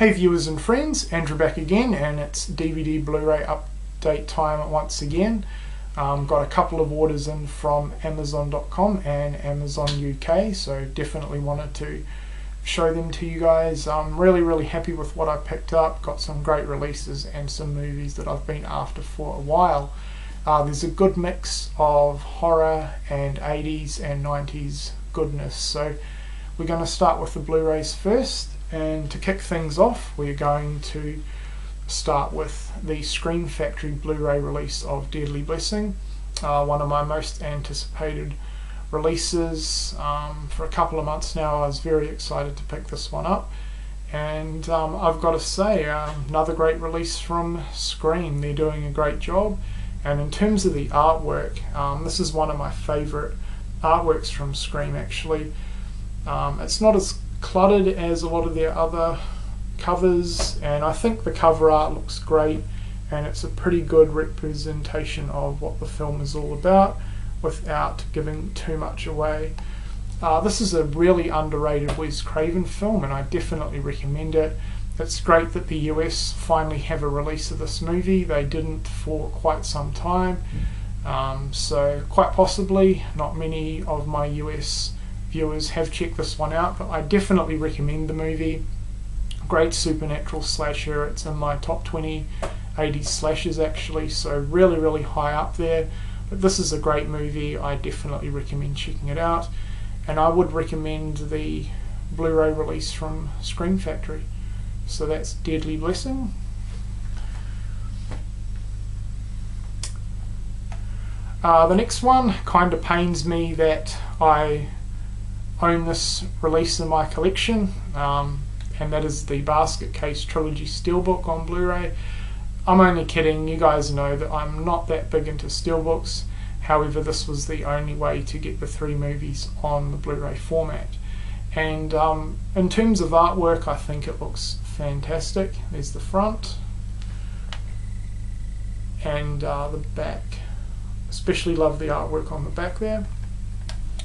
Hey viewers and friends, Andrew back again, and it's DVD Blu-ray update time once again. Got a couple of orders in from Amazon.com and Amazon UK, so definitely wanted to show them to you guys. I'm really happy with what I picked up. Got some great releases and some movies that I've been after for a while. There's a good mix of horror and 80s and 90s goodness, so we're going to start with the Blu-rays first. And to kick things off, we're going to start with the Scream Factory Blu-ray release of Deadly Blessing, one of my most anticipated releases. For a couple of months now, I was very excited to pick this one up, and I've got to say, another great release from Scream. They're doing a great job, and in terms of the artwork, this is one of my favourite artworks from Scream actually. It's not as cluttered as a lot of their other covers, and I think the cover art looks great, and it's a pretty good representation of what the film is all about without giving too much away. This is a really underrated Wes Craven film, and I definitely recommend it. It's great that the US finally have a release of this movie. They didn't for quite some time, so quite possibly not many of my US viewers have checked this one out, but I definitely recommend the movie. Great supernatural slasher. It's in my top 20 80s slashers actually, so really high up there. But this is a great movie. I definitely recommend checking it out, and I would recommend the Blu-ray release from Scream Factory. So that's Deadly Blessing. The next one kind of pains me that I own this release in my collection, and that is the Basket Case Trilogy Steelbook on Blu-ray. I'm only kidding, you guys know that I'm not that big into steelbooks. However, this was the only way to get the 3 movies on the Blu-ray format, and in terms of artwork, I think it looks fantastic. There's the front and the back. Especially love the artwork on the back there.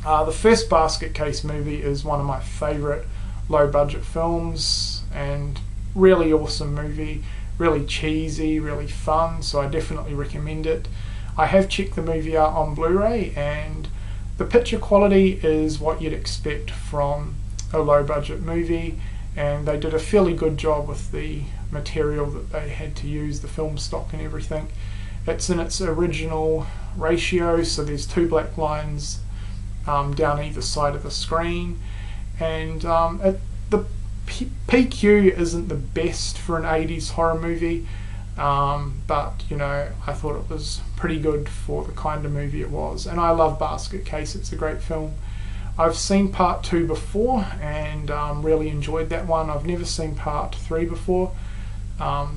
The first Basket Case movie is one of my favourite low budget films, and really awesome movie, really cheesy, really fun, so I definitely recommend it. I have checked the movie out on Blu-ray, and the picture quality is what you'd expect from a low budget movie, and they did a fairly good job with the material that they had to use, the film stock and everything. It's in its original ratio, so there's 2 black lines down either side of the screen, and the PQ isn't the best for an 80s horror movie, but you know, I thought it was pretty good for the kind of movie it was, and I love Basket Case. It's a great film. I've seen part 2 before and really enjoyed that one. I've never seen part 3 before,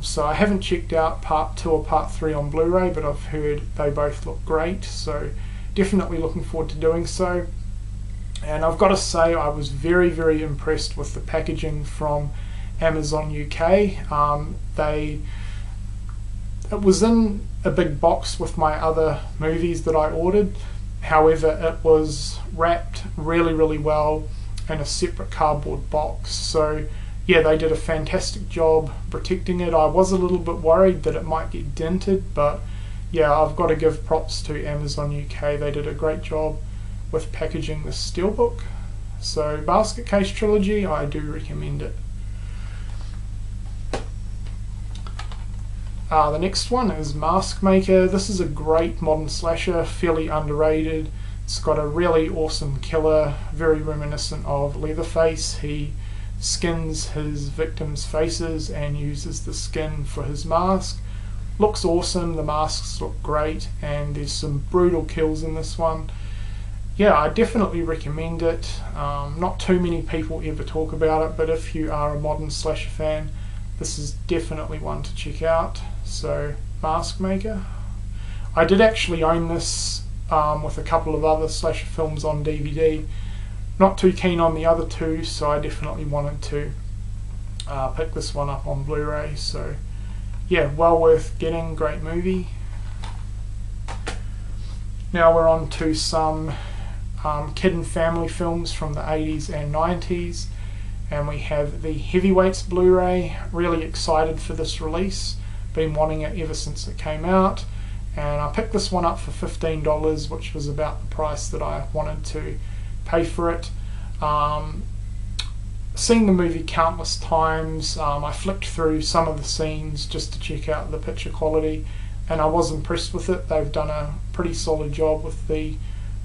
so I haven't checked out part 2 or part 3 on Blu-ray, but I've heard they both look great, so definitely looking forward to doing so. And I've got to say, I was very impressed with the packaging from Amazon UK. It was in a big box with my other movies that I ordered. However, it was wrapped really well in a separate cardboard box. So yeah, they did a fantastic job protecting it. I was a little bit worried that it might get dented, but yeah, I've got to give props to Amazon UK. They did a great job with packaging the steelbook. So Basket Case Trilogy, I do recommend it. The next one is Mask Maker. This is a great modern slasher, fairly underrated. It's got a really awesome killer, very reminiscent of Leatherface. He skins his victims' faces and uses the skin for his mask. Looks awesome, the masks look great, and there's some brutal kills in this one. Yeah, I definitely recommend it. Not too many people ever talk about it, but if you are a modern slasher fan, this is definitely one to check out. So, Mask Maker. I did actually own this with a couple of other slasher films on DVD. Not too keen on the other 2, so I definitely wanted to pick this one up on Blu-ray. So yeah, well worth getting, great movie. Now we're on to some kid and family films from the 80s and 90s, and we have the Heavyweights Blu-ray. Really excited for this release, been wanting it ever since it came out, and I picked this one up for $15, which was about the price that I wanted to pay for it. Seen the movie countless times. I flicked through some of the scenes just to check out the picture quality, and I was impressed with it. They've done a pretty solid job with the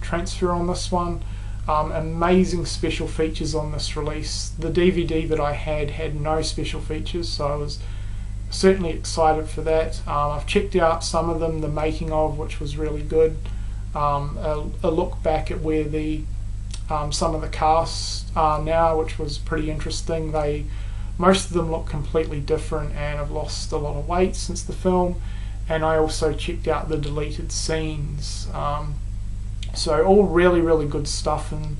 transfer on this one. Amazing special features on this release. The DVD that I had no special features, so I was certainly excited for that. I've checked out some of them, the making of, which was really good. A look back at where some of the casts are now, which was pretty interesting. Most of them look completely different and have lost a lot of weight since the film. And I also checked out the deleted scenes. So all really good stuff in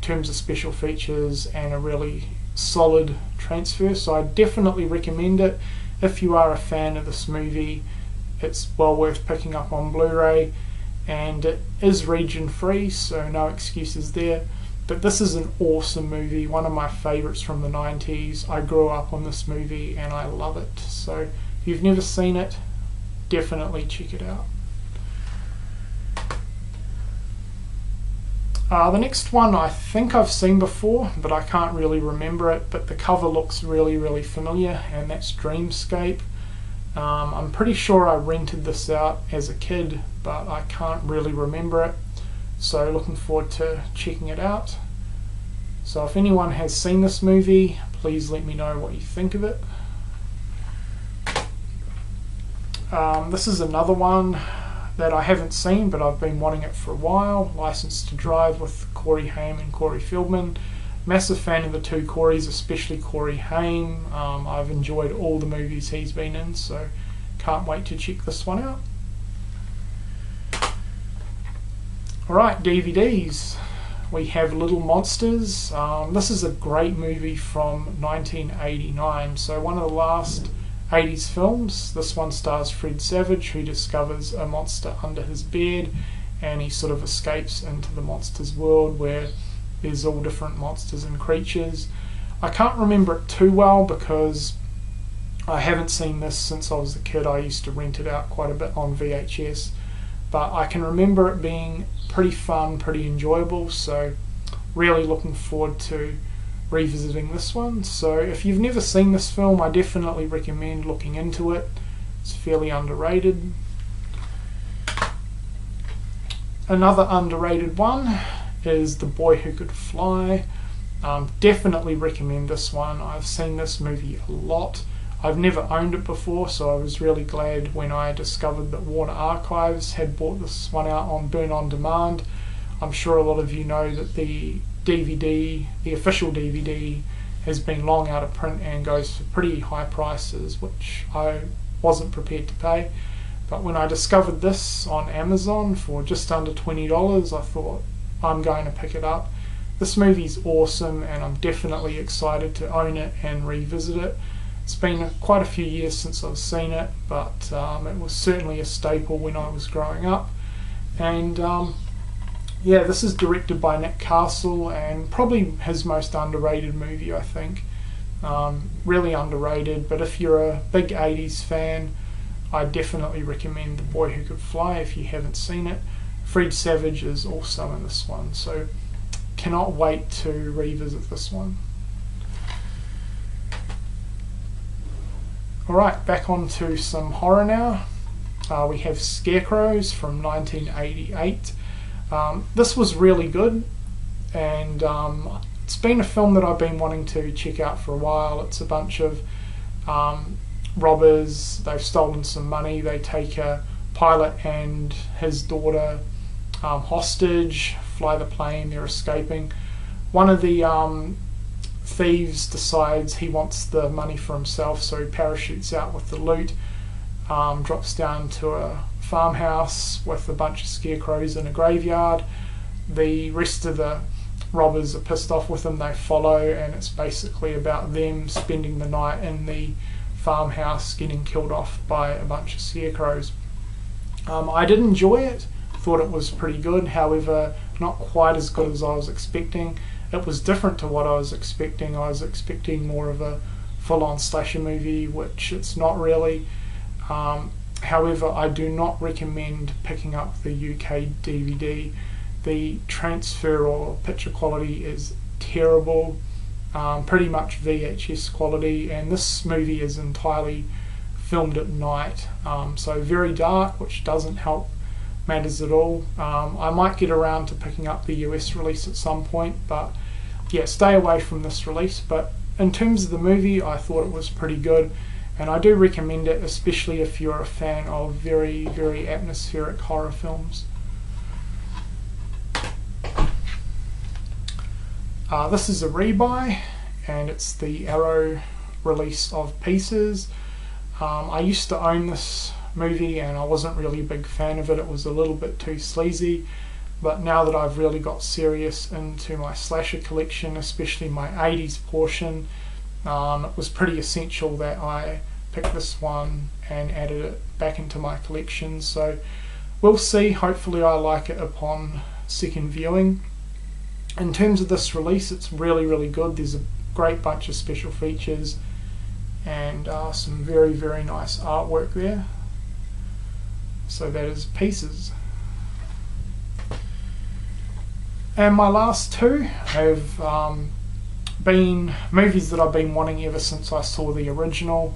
terms of special features and a really solid transfer. So I definitely recommend it. If you are a fan of this movie, it's well worth picking up on Blu-ray, and it is region free, so no excuses there. But this is an awesome movie, one of my favourites from the 90s. I grew up on this movie and I love it. So if you've never seen it, definitely check it out. The next one I think I've seen before, but I can't really remember it, but the cover looks really familiar, and that's Dreamscape. I'm pretty sure I rented this out as a kid, but I can't really remember it, so looking forward to checking it out. So if anyone has seen this movie, please let me know what you think of it. This is another one that I haven't seen, but I've been wanting it for a while. License to Drive with Corey Haim and Corey Feldman. Massive fan of the two Coreys, especially Corey Haim. I've enjoyed all the movies he's been in, so can't wait to check this one out. Alright, DVDs. We have Little Monsters. This is a great movie from 1989, so one of the last 80's films. This one stars Fred Savage, who discovers a monster under his bed, and he sort of escapes into the monsters world where there's all different monsters and creatures. I can't remember it too well because I haven't seen this since I was a kid. I used to rent it out quite a bit on VHS, but I can remember it being pretty fun, pretty enjoyable, so really looking forward to revisiting this one. So if you've never seen this film, I definitely recommend looking into it. It's fairly underrated. Another underrated one is The Boy Who Could Fly. Definitely recommend this one. I've seen this movie a lot. I've never owned it before, so I was really glad when I discovered that Warner Archives had bought this one out on Burn On Demand. I'm sure a lot of you know that the DVD, the official DVD, has been long out of print and goes for pretty high prices, which I wasn't prepared to pay. But when I discovered this on Amazon for just under $20, I thought, I'm going to pick it up. This movie's awesome, and I'm definitely excited to own it and revisit it. It's been quite a few years since I've seen it, but it was certainly a staple when I was growing up. And yeah, this is directed by Nick Castle, and probably his most underrated movie, I think. Really underrated, but if you're a big 80's fan, I definitely recommend The Boy Who Could Fly if you haven't seen it. Fred Savage is also in this one, so cannot wait to revisit this one. Alright, back on to some horror now. We have Scarecrows from 1988. This was really good, and it's been a film that I've been wanting to check out for a while. It's a bunch of robbers. They've stolen some money. They take a pilot and his daughter hostage, fly the plane. They're escaping. One of the thieves decides he wants the money for himself, so he parachutes out with the loot, drops down to a farmhouse with a bunch of scarecrows in a graveyard. The rest of the robbers are pissed off with him. They follow, and it's basically about them spending the night in the farmhouse getting killed off by a bunch of scarecrows. I did enjoy it, thought it was pretty good, however not quite as good as I was expecting. it was different to what I was expecting. I was expecting more of a full-on slasher movie, which it's not really. However, I do not recommend picking up the UK DVD. The transfer or picture quality is terrible, pretty much VHS quality, and this movie is entirely filmed at night, so very dark, which doesn't help matters at all. I might get around to picking up the US release at some point, but yeah, stay away from this release. But in terms of the movie, I thought it was pretty good, and I do recommend it, especially if you're a fan of very, very atmospheric horror films. This is a rebuy, and it's the Arrow release of Pieces. I used to own this movie and I wasn't really a big fan of it. It was a little bit too sleazy, but now that I've really got serious into my slasher collection, especially my 80's portion, it was pretty essential that I picked this one and added it back into my collection. So we'll see. Hopefully I like it upon second viewing. In terms of this release, it's really, really good. There's a great bunch of special features and some very, very nice artwork there. So that is Pieces. And my last two have been movies that I've been wanting ever since I saw the original,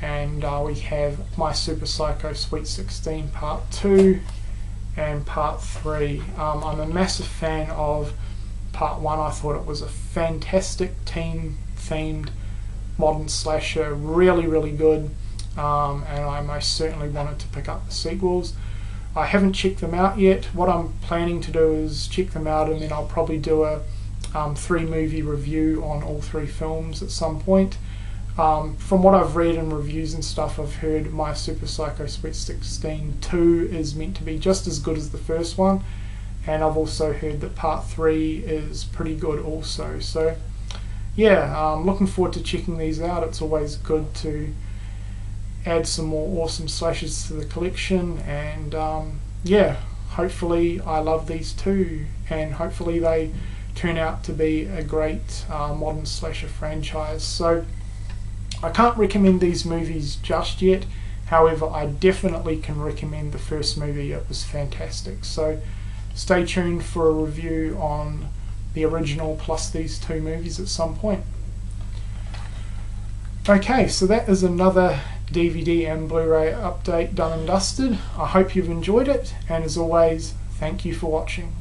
and we have My Super Psycho Sweet 16 Part 2 and Part 3. I'm a massive fan of Part 1. I thought it was a fantastic teen-themed modern slasher, really, really good, and I most certainly wanted to pick up the sequels. I haven't checked them out yet. What I'm planning to do is check them out, and then I'll probably do a 3-movie review on all 3 films at some point. From what I've read in reviews and stuff, I've heard My Super Psycho Sweet 16 2 is meant to be just as good as the first one, and I've also heard that Part 3 is pretty good also. So yeah, I'm looking forward to checking these out. It's always good to add some more awesome slashers to the collection, and yeah, hopefully I love these too, and hopefully they turn out to be a great modern slasher franchise. So I can't recommend these movies just yet, however I definitely can recommend the first movie. It was fantastic. So stay tuned for a review on the original plus these 2 movies at some point. Okay, so that is another DVD and Blu-ray update done and dusted. I hope you've enjoyed it, and as always, thank you for watching.